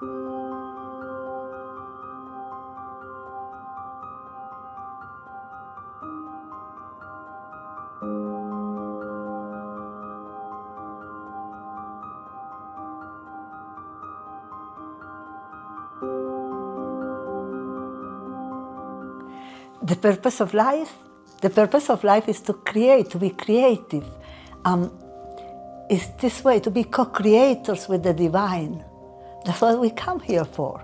The purpose of life? The purpose of life is to create, to be creative. It's this way, to be co-creators with the divine. That's what we come here for.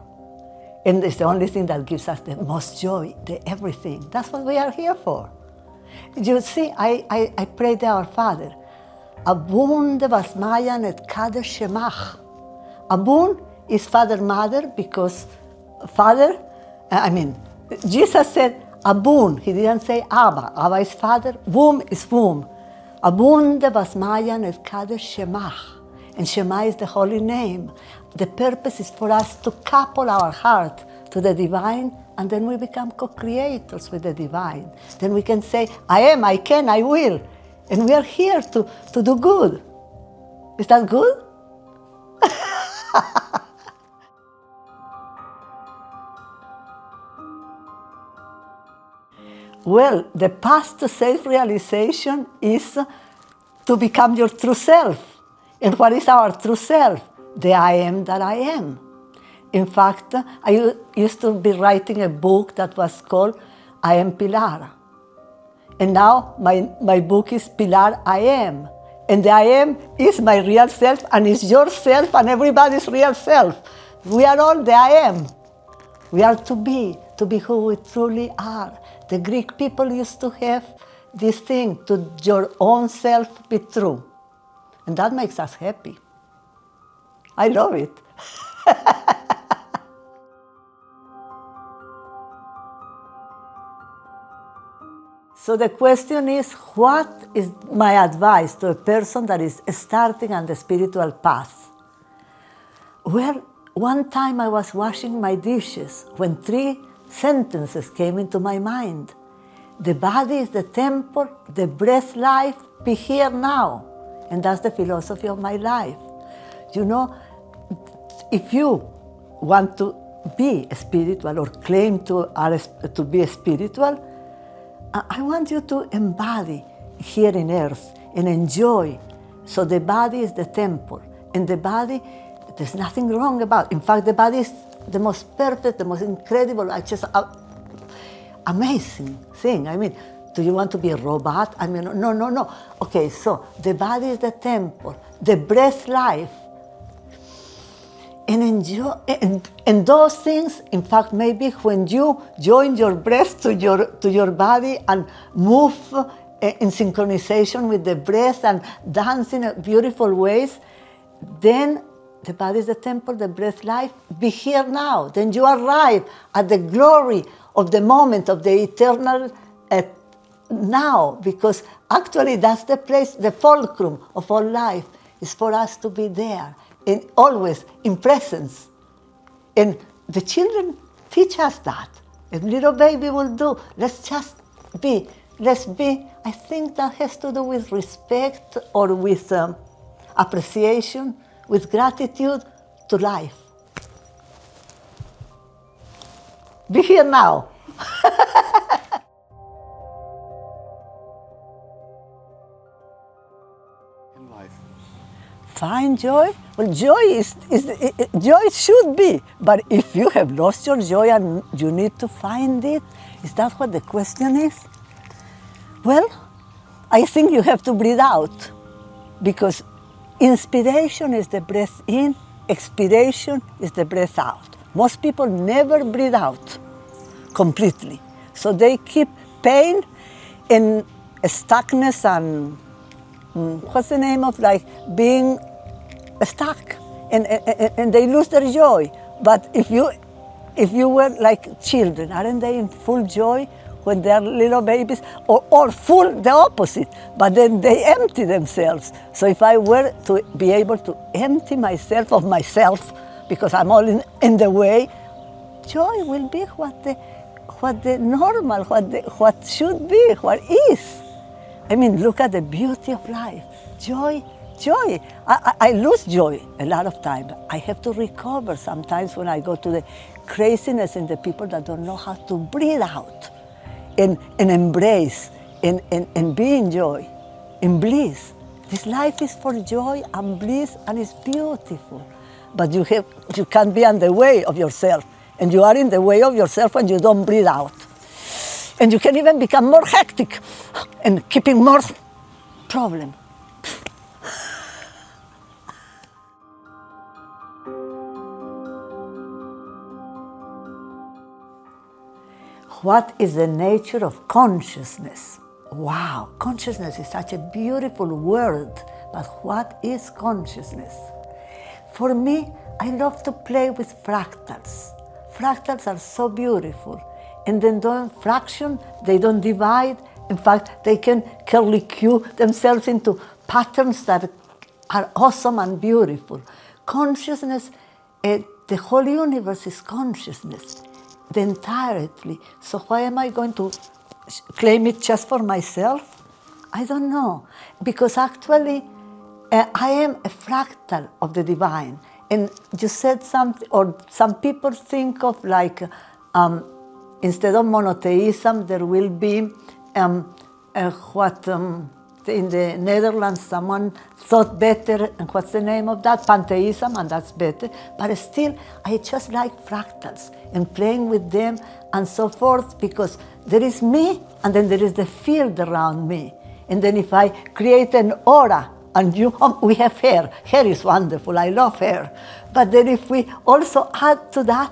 And it's the only thing that gives us the most joy, the everything. That's what we are here for. You see, I prayed Our Father. Abun de basmayan et kader shemach. Abun is father, mother, because Jesus said Abun. He didn't say Abba. Abba is father, womb is womb. Abun de basmayan et kader shemach. And Shema is the holy name. The purpose is for us to couple our heart to the divine, and then we become co-creators with the divine. Then we can say, I am, I can, I will. And we are here to do good. Is that good? Well, the path to self-realization is to become your true self. And what is our true self? The I am that I am. In fact, I used to be writing a book that was called I Am Pilar. And now my book is Pilar I Am. And the I am is my real self, and is your self and everybody's real self. We are all the I am. We are to be who we truly are. The Greek people used to have this thing, to your own self be true. And that makes us happy. I love it. So the question is, what is my advice to a person that is starting on the spiritual path? Well, one time I was washing my dishes when 3 sentences came into my mind. The body is the temple, the breath life, be here now. And that's the philosophy of my life. You know, if you want to be spiritual or claim to be spiritual, I want you to embody here in earth and enjoy. So the body is the temple, and the body, there's nothing wrong about it. In fact, the body is the most perfect, the most incredible, just amazing thing. I mean, do you want to be a robot? I mean, no. Okay, so the body is the temple, the breath life. And enjoy, and those things, in fact, maybe when you join your breath to your body and move in synchronization with the breath and dance in beautiful ways, then the body is the temple, the breath life, be here now. Then you arrive at the glory of the moment of the eternal now, because actually that's the place, the fulcrum of all life is for us to be there. And always in presence. And the children teach us that. A little baby will do. Let's just be. Let's be. I think that has to do with respect or with appreciation, with gratitude to life. Be here now. In life. Find joy? Well, joy joy should be. But if you have lost your joy and you need to find it, is that what the question is? Well, I think you have to breathe out, because inspiration is the breath in, expiration is the breath out. Most people never breathe out completely. So they keep pain and stuckness and what's the name of being stuck, and they lose their joy. But if you were like children, aren't they in full joy when they're little babies, or full the opposite, but then they empty themselves? So if I were to be able to empty myself of myself, because I'm all in the way, joy will be what the normal, what should be, what is. I mean, look at the beauty of life. Joy joy. I lose joy a lot of time. I have to recover sometimes when I go to the craziness in the people that don't know how to breathe out and embrace and be in joy, in bliss. This life is for joy and bliss, and it's beautiful. But you can't be in the way of yourself. And you are in the way of yourself when you don't breathe out. And you can even become more hectic and keeping more problem. What is the nature of consciousness? Wow, consciousness is such a beautiful word, but what is consciousness? For me, I love to play with fractals. Fractals are so beautiful. And then don't fraction, they don't divide. In fact, they can curlicue themselves into patterns that are awesome and beautiful. Consciousness, the whole universe is consciousness, the entirety. So why am I going to claim it just for myself? I don't know. Because actually, I am a fractal of the divine. And you said something, or some people think of like, instead of monotheism, there will be in the Netherlands, someone thought better, and what's the name of that? Pantheism, and that's better. But still, I just like fractals and playing with them and so forth, because there is me, and then there is the field around me. And then if I create an aura, and we have hair. Hair is wonderful, I love hair. But then if we also add to that,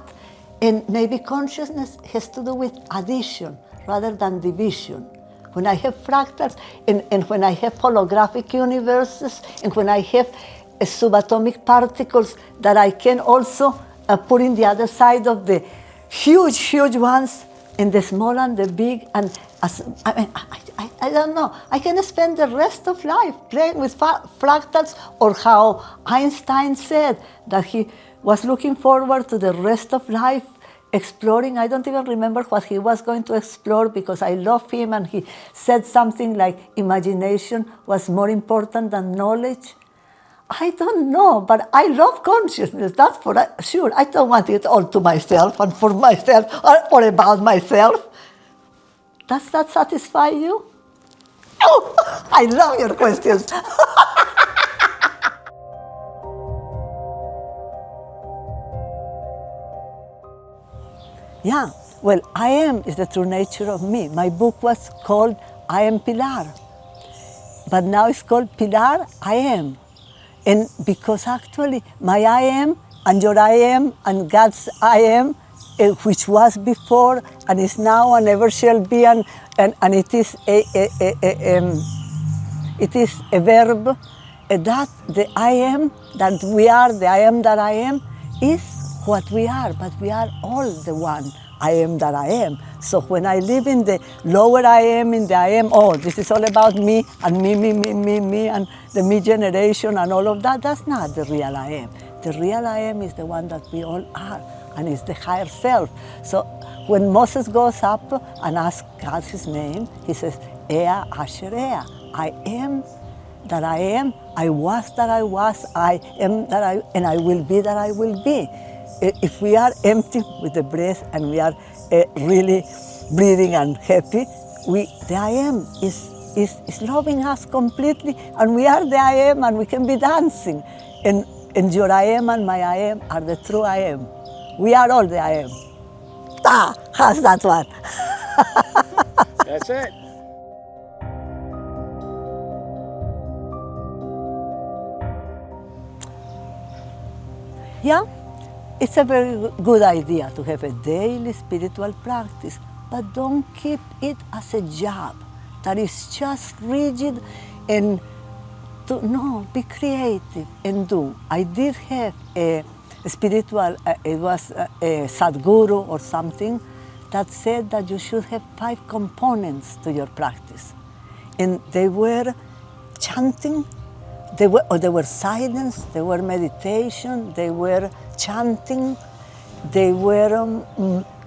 and maybe consciousness has to do with addition rather than division. When I have fractals, and when I have holographic universes, and when I have subatomic particles that I can also put in the other side of the huge, huge ones, and the small and the big, and I don't know. I can spend the rest of life playing with fractals, or how Einstein said that he was looking forward to the rest of life exploring. I don't even remember what he was going to explore, because I love him, and he said something like imagination was more important than knowledge. I don't know, but I love consciousness, that's for sure. I don't want it all to myself and for myself or about myself. Does that satisfy you? Oh, I love your questions. Yeah, well, I am is the true nature of me. My book was called I Am Pilar, but now it's called Pilar, I Am. And because actually my I am and your I am and God's I am, which was before and is now and ever shall be, and it is a verb, that the I am that we are, the I am that I am, is what we are, but we are all the one I am that I am. So when I live in the lower I am, in the I am, oh, this is all about me and me, and the me generation and all of that, that's not the real I am. The real I am is the one that we all are, and is the higher self. So when Moses goes up and asks God his name, he says, Ea Asher Ea, I am that I am, I was that I was, I am that I, and I will be that I will be. If we are empty with the breath and we are really breathing and happy, the I am is loving us completely, and we are the I am, and we can be dancing. And your I am and my I am are the true I am. We are all the I am. Ah, how's that one? That's it. Yeah, it's a very good idea to have a daily spiritual practice, but don't keep it as a job that is just rigid, and be creative and do. I did have a spiritual, it was a Sadhguru or something that said that you should have 5 components to your practice. And they were chanting, they were silence, they were meditation, they were chanting, they were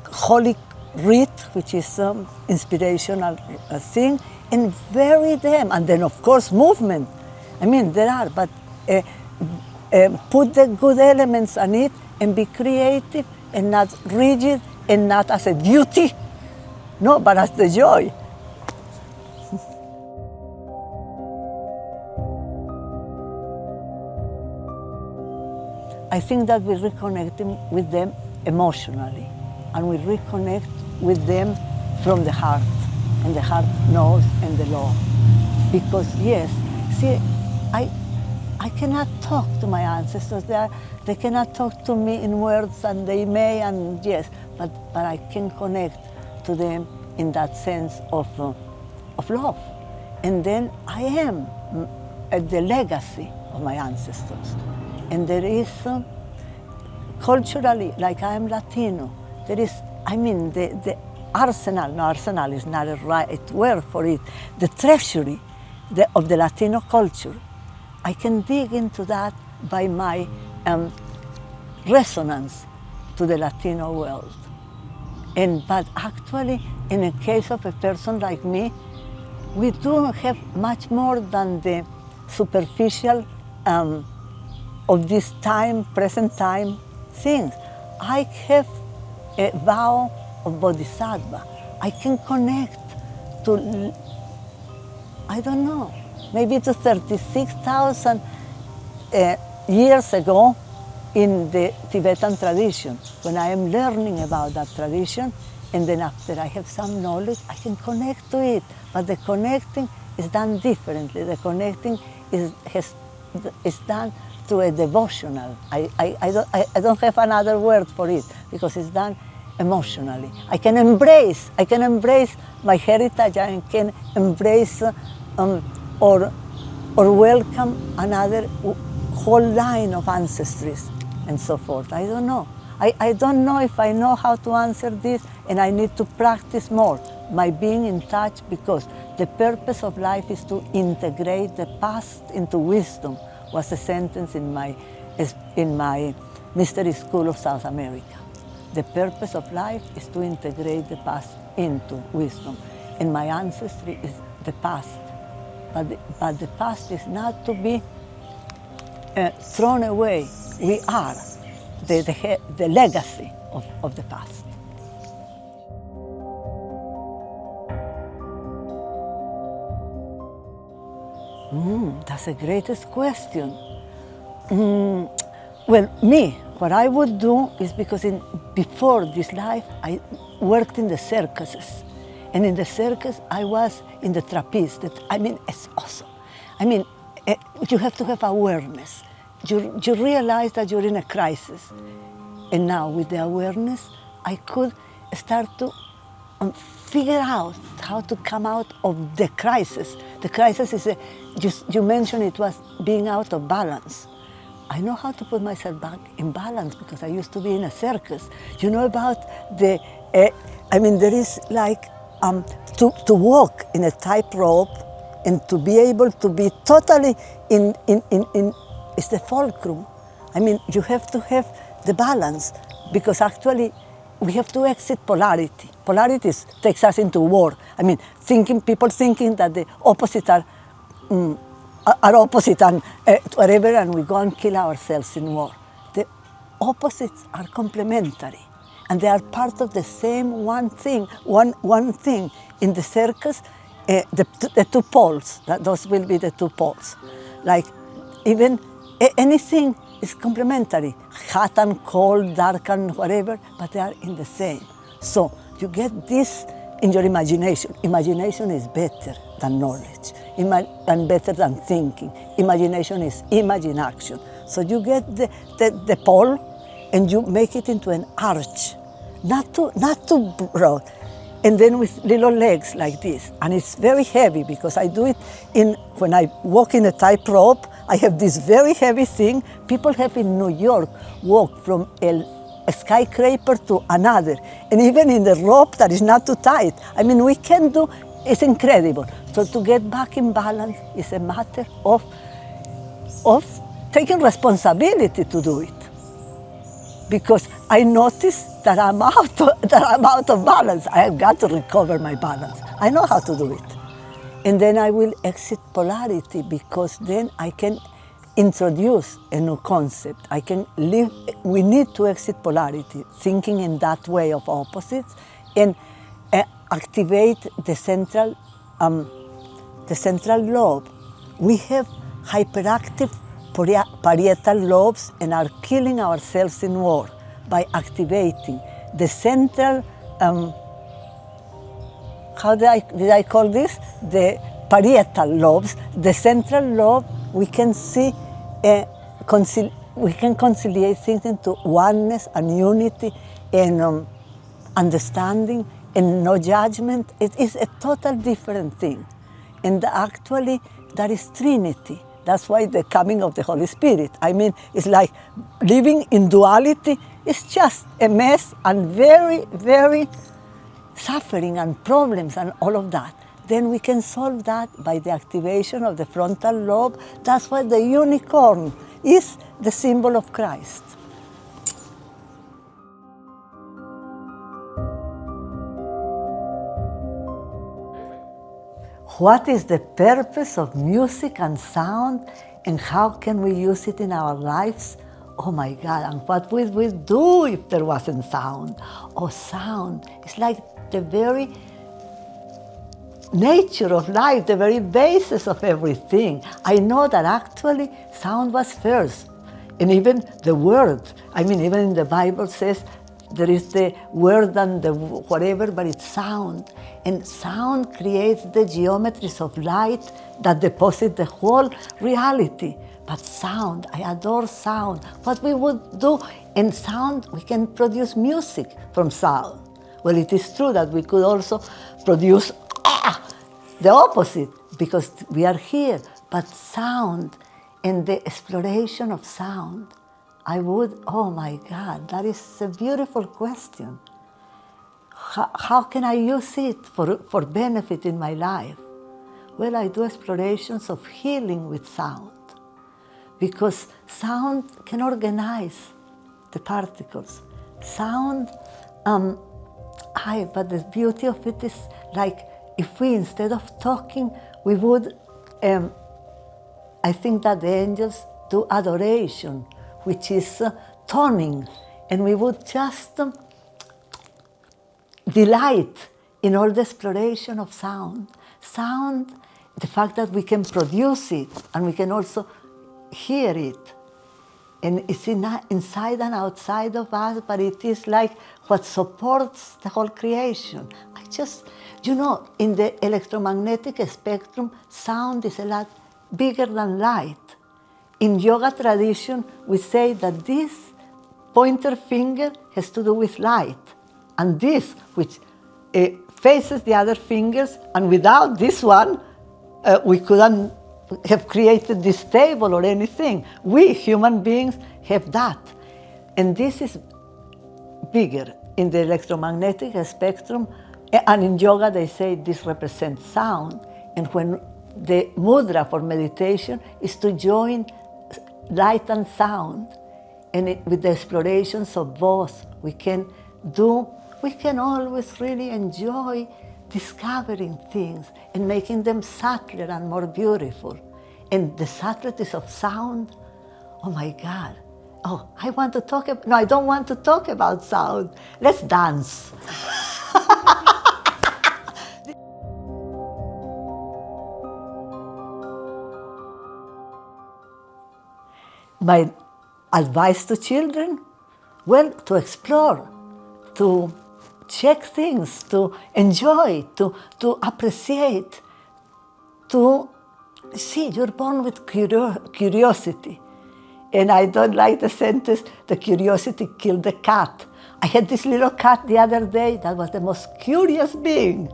holy rite, which is inspirational thing, and vary them. And then, of course, movement. I mean, there are, but put the good elements on it and be creative and not rigid and not as a duty, no, but as the joy. I think that we're reconnecting with them emotionally, and we reconnect with them from the heart, and the heart knows and the love. Because yes, see, I cannot talk to my ancestors. They cannot talk to me in words, and they may, and yes, but I can connect to them in that sense of love. And then I am the legacy of my ancestors. And there is, culturally, like I am Latino, there is, I mean, the arsenal, no, arsenal is not a right word for it, the treasury of the Latino culture. I can dig into that by my resonance to the Latino world. But actually, in a case of a person like me, we do have much more than the superficial of this time, present time things. I have a vow of Bodhisattva. I can connect to, I don't know, maybe to 36,000 years ago in the Tibetan tradition. When I am learning about that tradition, and then after I have some knowledge, I can connect to it. But the connecting is done differently. The connecting is done through a devotional. I don't have another word for it, because it's done emotionally. I can embrace my heritage. I can embrace or welcome another whole line of ancestries and so forth. I don't know. I don't know if I know how to answer this, and I need to practice more my being in touch, because the purpose of life is to integrate the past into wisdom, was a sentence in my mystery school of South America. The purpose of life is to integrate the past into wisdom. And my ancestry is the past. But the past is not to be thrown away. We are the legacy of the past. That's the greatest question. Well, what I would do is, because before this life, I worked in the circuses. And in the circus, I was in the trapeze. It's awesome. You have to have awareness. You realize that you're in a crisis. And now, with the awareness, I could start to figure out how to come out of the crisis. The crisis is, you mentioned it was being out of balance. I know how to put myself back in balance, because I used to be in a circus. You know about there is like, to walk in a tightrope and to be able to be totally in it's the fulcrum. You have to have the balance, because actually we have to exit polarity. Polarity takes us into war. People thinking that the opposites are opposite and whatever, and we go and kill ourselves in war. The opposites are complementary, and they are part of the same one thing. One thing in the circus, the two poles. Those will be the two poles. Like even anything is complementary. Hot and cold, dark and whatever, but they are in the same. So you get this in your imagination. Imagination is better than knowledge, and better than thinking. Imagination is image in action. So you get the pole, and you make it into an arch, not too broad, and then with little legs like this. And it's very heavy, because I do it when I walk in a tightrope. I have this very heavy thing. People have in New York walked from a skyscraper to another, and even in the rope that is not too tight. We can do, it's incredible. So to get back in balance is a matter of taking responsibility to do it. Because I notice that I'm out of balance. I have got to recover my balance. I know how to do it. And then I will exit polarity, because then I can introduce a new concept. I can live, we need to exit polarity, thinking in that way of opposites, and activate the central lobe. We have hyperactive parietal lobes and are killing ourselves in war by activating the central, how did I call this? The parietal lobes. The central lobe, we can see, we can conciliate things into oneness and unity and understanding and no judgment. It is a total different thing. And actually, that is Trinity. That's why the coming of the Holy Spirit. I mean, it's like living in duality is just a mess and very, very suffering and problems and all of that. Then we can solve that by the activation of the frontal lobe. That's why the unicorn is the symbol of Christ. What is the purpose of music and sound, and how can we use it in our lives? Oh my God, and what would we do if there wasn't sound? Oh, sound is like the very nature of life, the very basis of everything. I know that actually sound was first, and even the word. I mean, even in the Bible says there is the word and the whatever, but it's sound. And sound creates the geometries of light that deposit the whole reality. But sound, I adore sound. What we would do in sound, we can produce music from sound. Well, it is true that we could also produce the opposite, because we are here. But sound and the exploration of sound, I would, oh my God, that is a beautiful question. How can I use it for benefit in my life? Well, I do explorations of healing with sound, because sound can organize the particles. Sound, but the beauty of it is like if we, instead of talking, we would, I think that the angels do adoration, which is toning, and we would just delight in all the exploration of sound. Sound, the fact that we can produce it and we can also hear it. And it's inside and outside of us, but it is like what supports the whole creation. I just, you know, in the electromagnetic spectrum, sound is a lot bigger than light. In yoga tradition, we say that this pointer finger has to do with light, and this, which faces the other fingers, and without this one, we couldn't have created this table or anything. We, human beings, have that. And this is bigger in the electromagnetic spectrum, and in yoga they say this represents sound. And when the mudra for meditation is to join light and sound, and with the explorations of both, we can always really enjoy discovering things and making them subtler and more beautiful. And the subtleties of sound, oh my God. Oh, I want to talk about, no, I don't want to talk about sound. Let's dance. My advice to children? Well, to explore, to check things, to enjoy, to appreciate, to see. You're born with curiosity. And I don't like the sentence, the curiosity killed the cat. I had this little cat the other day that was the most curious being.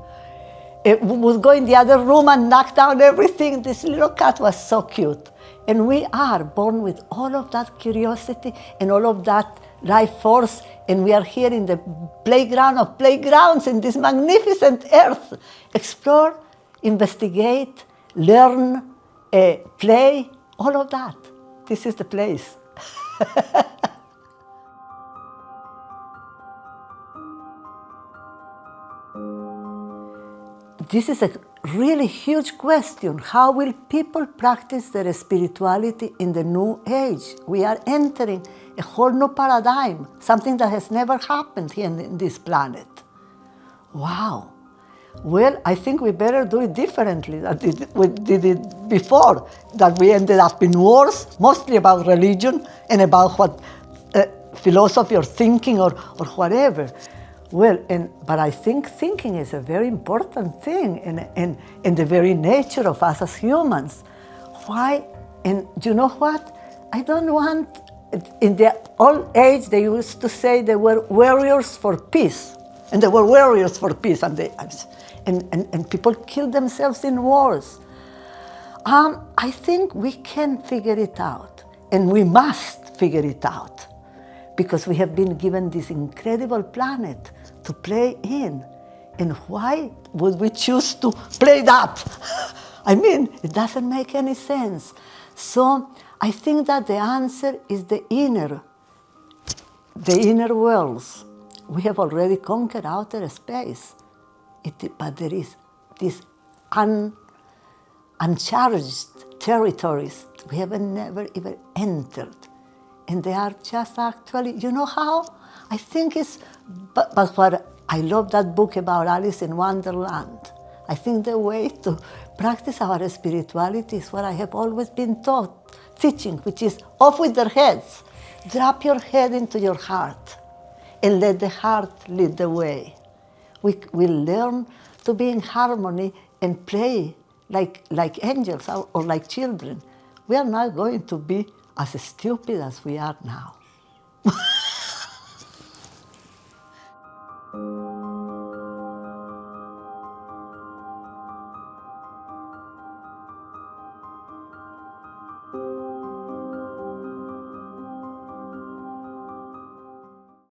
It would go in the other room and knock down everything. This little cat was so cute. And we are born with all of that curiosity and all of that life force, and we are here in the playground of playgrounds in this magnificent earth. Explore, investigate, learn, play, all of that. This is the place. This is a really huge question. How will people practice their spirituality in the new age? We are entering a whole new paradigm, something that has never happened here in this planet. Wow. Well, I think we better do it differently than we did it before, that we ended up in wars, mostly about religion and about what philosophy or thinking or whatever. Well, but I think thinking is a very important thing in the very nature of us as humans. Why? And you know what? I don't want, in the old age they used to say they were warriors for peace. And they were warriors for peace, and people killed themselves in wars. I think we can figure it out, and we must figure it out, because we have been given this incredible planet to play in. And why would we choose to play that? I mean, it doesn't make any sense. So I think that the answer is the inner worlds. We have already conquered outer space, but there is these uncharged territories we have never even entered. And they are just actually, you know how? I think it's, but what I love that book about Alice in Wonderland. I think the way to practice our spirituality is what I have always been teaching, which is off with their heads. Drop your head into your heart and let the heart lead the way. We learn to be in harmony and play like angels or like children. We are not going to be as stupid as we are now.